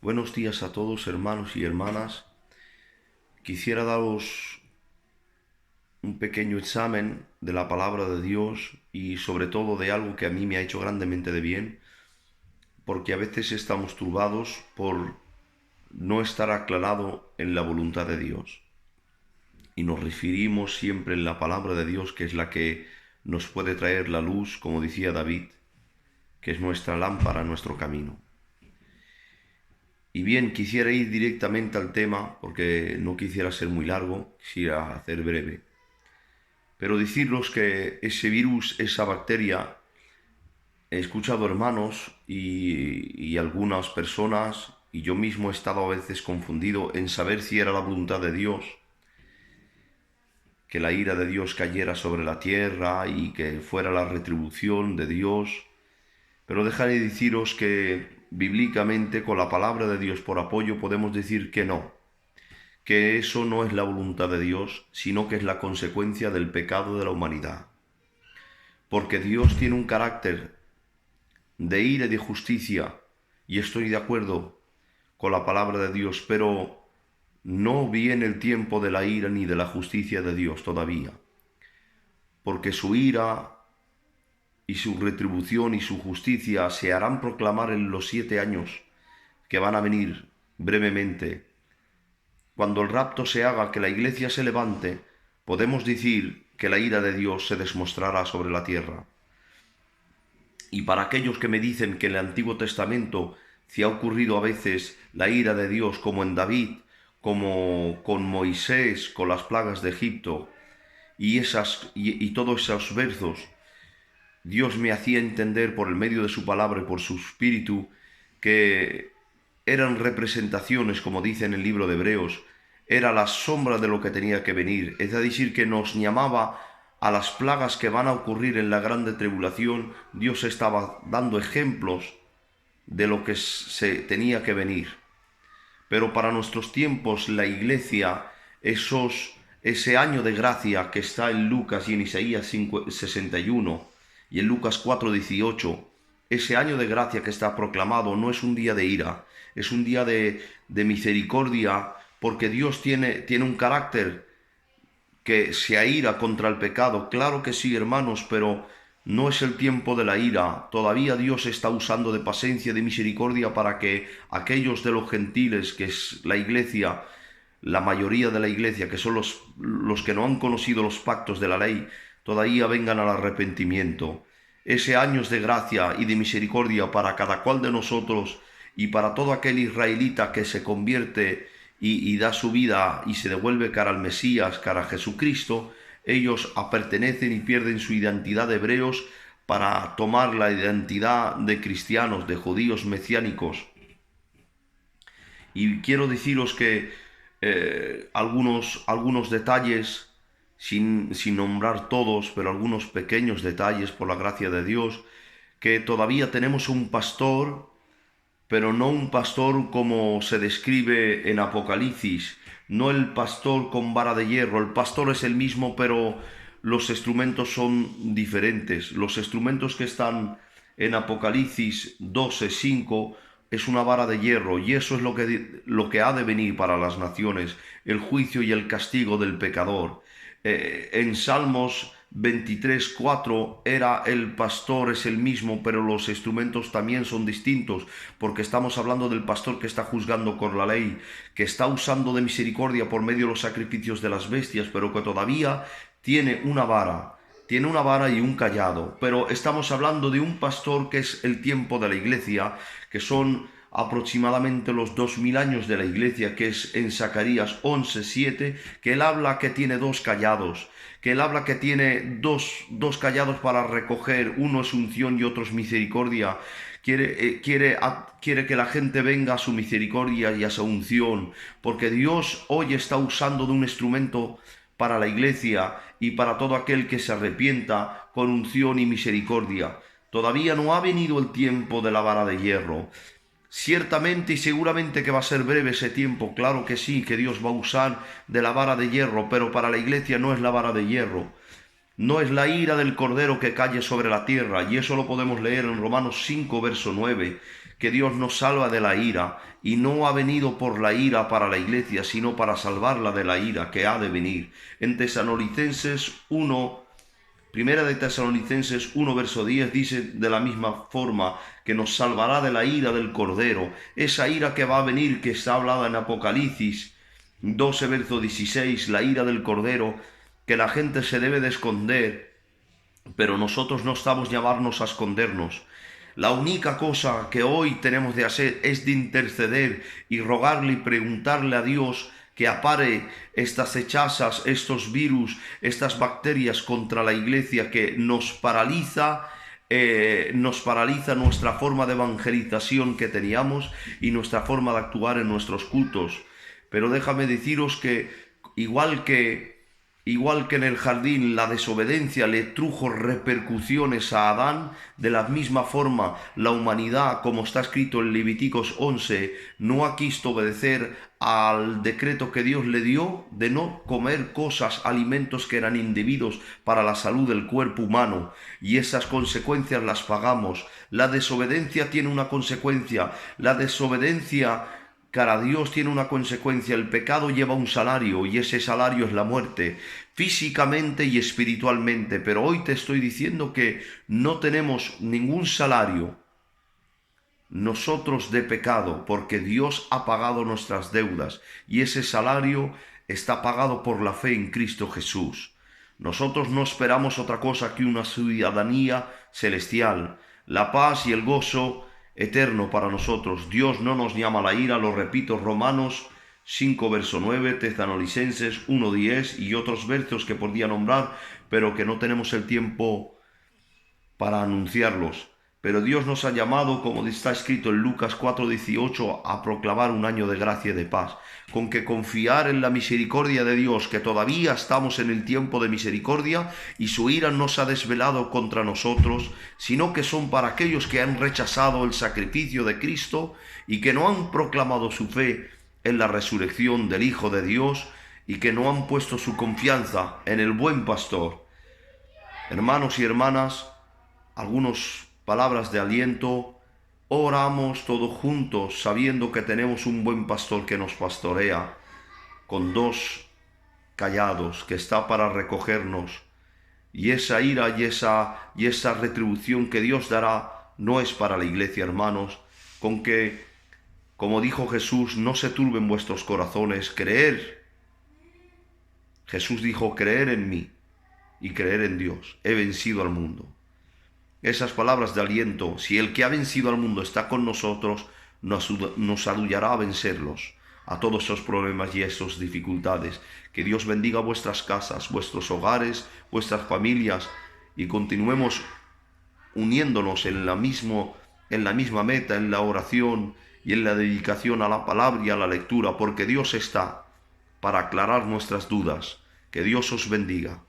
Buenos días a todos, hermanos y hermanas. Quisiera daros un pequeño examen de la palabra de Dios y sobre todo de algo que a mí me ha hecho grandemente de bien, porque a veces estamos turbados por no estar aclarado en la voluntad de Dios. Y nos referimos siempre en la palabra de Dios, que es la que nos puede traer la luz, como decía David, que es nuestra lámpara, nuestro camino. Y bien, quisiera ir directamente al tema, porque no quisiera ser muy largo, quisiera hacer breve. Pero deciros que ese virus, esa bacteria, he escuchado hermanos y algunas personas, y yo mismo he estado a veces confundido en saber si era la voluntad de Dios, que la ira de Dios cayera sobre la tierra y que fuera la retribución de Dios. Pero dejaré deciros que bíblicamente, con la palabra de Dios por apoyo, podemos decir que no, que eso no es la voluntad de Dios, sino que es la consecuencia del pecado de la humanidad. Porque Dios tiene un carácter de ira y de justicia, y estoy de acuerdo con la palabra de Dios, pero no viene el tiempo de la ira ni de la justicia de Dios todavía, porque su ira y su retribución y su justicia se harán proclamar en los 7 años que van a venir brevemente. Cuando el rapto se haga, que la iglesia se levante, podemos decir que la ira de Dios se desmostrará sobre la tierra. Y para aquellos que me dicen que en el Antiguo Testamento se ha ocurrido a veces la ira de Dios, como en David, como con Moisés, con las plagas de Egipto, y todos esos versos, Dios me hacía entender por el medio de su palabra y por su espíritu que eran representaciones, como dice en el libro de Hebreos, era la sombra de lo que tenía que venir. Es decir, que nos llamaba a las plagas que van a ocurrir en la grande tribulación. Dios estaba dando ejemplos de lo que se tenía que venir. Pero para nuestros tiempos, la iglesia, ese año de gracia que está en Lucas y en Isaías 61 y en Lucas 4:18, ese año de gracia que está proclamado no es un día de ira, es un día de misericordia, porque Dios tiene un carácter que se aira contra el pecado. Claro que sí, hermanos, pero no es el tiempo de la ira. Todavía Dios está usando de paciencia, de misericordia para que aquellos de los gentiles, que es la iglesia, la mayoría de la iglesia, que son los que no han conocido los pactos de la ley, todavía vengan al arrepentimiento. Ese años de gracia y de misericordia para cada cual de nosotros y para todo aquel israelita que se convierte y da su vida y se devuelve cara al Mesías, cara a Jesucristo, ellos pertenecen y pierden su identidad de hebreos para tomar la identidad de cristianos, de judíos mesiánicos. Y quiero deciros que algunos detalles, sin nombrar todos, pero algunos pequeños detalles por la gracia de Dios, que todavía tenemos un pastor, pero no un pastor como se describe en Apocalipsis, no el pastor con vara de hierro. El pastor es el mismo, pero los instrumentos son diferentes. Los instrumentos que están en Apocalipsis 12:5 es una vara de hierro, y eso es lo que ha de venir para las naciones, el juicio y el castigo del pecador. En Salmos 23:4 era el pastor, es el mismo, pero los instrumentos también son distintos, porque estamos hablando del pastor que está juzgando con la ley, que está usando de misericordia por medio de los sacrificios de las bestias, pero que todavía tiene una vara. Tiene una vara y un cayado, pero estamos hablando de un pastor que es el tiempo de la iglesia, que son aproximadamente los 2000 años de la iglesia, que es en Zacarías 11:7, que él habla que tiene dos callados, que él habla que tiene dos callados para recoger, uno es unción y otro es misericordia. Quiere que la gente venga a su misericordia y a su unción, porque Dios hoy está usando de un instrumento para la iglesia y para todo aquel que se arrepienta con unción y misericordia. Todavía no ha venido el tiempo de la vara de hierro. Ciertamente y seguramente que va a ser breve ese tiempo, claro que sí, que Dios va a usar de la vara de hierro, pero para la iglesia no es la vara de hierro, no es la ira del Cordero que calle sobre la tierra, y eso lo podemos leer en Romanos 5, verso 9, que Dios nos salva de la ira, y no ha venido por la ira para la iglesia, sino para salvarla de la ira que ha de venir. En Tesalonicenses 1, Primera de Tesalonicenses 1, verso 10, dice de la misma forma que nos salvará de la ira del Cordero, esa ira que va a venir, que está hablada en Apocalipsis 12, verso 16, la ira del Cordero, que la gente se debe de esconder, pero nosotros no estamos llamados a escondernos. La única cosa que hoy tenemos de hacer es de interceder y rogarle y preguntarle a Dios que apare estas hechazas, estos virus, estas bacterias contra la iglesia que nos paraliza nuestra forma de evangelización que teníamos y nuestra forma de actuar en nuestros cultos. Pero déjame deciros que igual que en el jardín la desobediencia le trujo repercusiones a Adán, de la misma forma la humanidad, como está escrito en Levíticos 11, no ha quisto obedecer al decreto que Dios le dio de no comer cosas, alimentos que eran indebidos para la salud del cuerpo humano, y esas consecuencias las pagamos. La desobediencia tiene una consecuencia, la desobediencia cara a Dios tiene una consecuencia, el pecado lleva un salario y ese salario es la muerte, físicamente y espiritualmente. Pero hoy te estoy diciendo que no tenemos ningún salario nosotros de pecado, porque Dios ha pagado nuestras deudas y ese salario está pagado por la fe en Cristo Jesús. Nosotros no esperamos otra cosa que una ciudadanía celestial, la paz y el gozo eterno para nosotros. Dios no nos llama a la ira, lo repito, Romanos 5, verso 9, Tesalonicenses 1, 10 y otros versos que podría nombrar, pero que no tenemos el tiempo para anunciarlos. Pero Dios nos ha llamado, como está escrito en Lucas 4:18, a proclamar un año de gracia y de paz, con que confiar en la misericordia de Dios, que todavía estamos en el tiempo de misericordia y su ira no se ha desvelado contra nosotros, sino que son para aquellos que han rechazado el sacrificio de Cristo y que no han proclamado su fe en la resurrección del Hijo de Dios y que no han puesto su confianza en el buen pastor. Hermanos y hermanas, algunas palabras de aliento. Oramos todos juntos sabiendo que tenemos un buen pastor que nos pastorea con dos callados que está para recogernos, y esa ira y esa retribución que Dios dará no es para la iglesia, hermanos, con que, como dijo Jesús, no se turben vuestros corazones, creer. Jesús dijo, creer en mí y creer en Dios, he vencido al mundo. Esas palabras de aliento, si el que ha vencido al mundo está con nosotros, nos ayudará a vencerlos, a todos esos problemas y esas dificultades. Que Dios bendiga vuestras casas, vuestros hogares, vuestras familias, y continuemos uniéndonos en la misma meta, en la oración y en la dedicación a la palabra y a la lectura, porque Dios está para aclarar nuestras dudas. Que Dios os bendiga.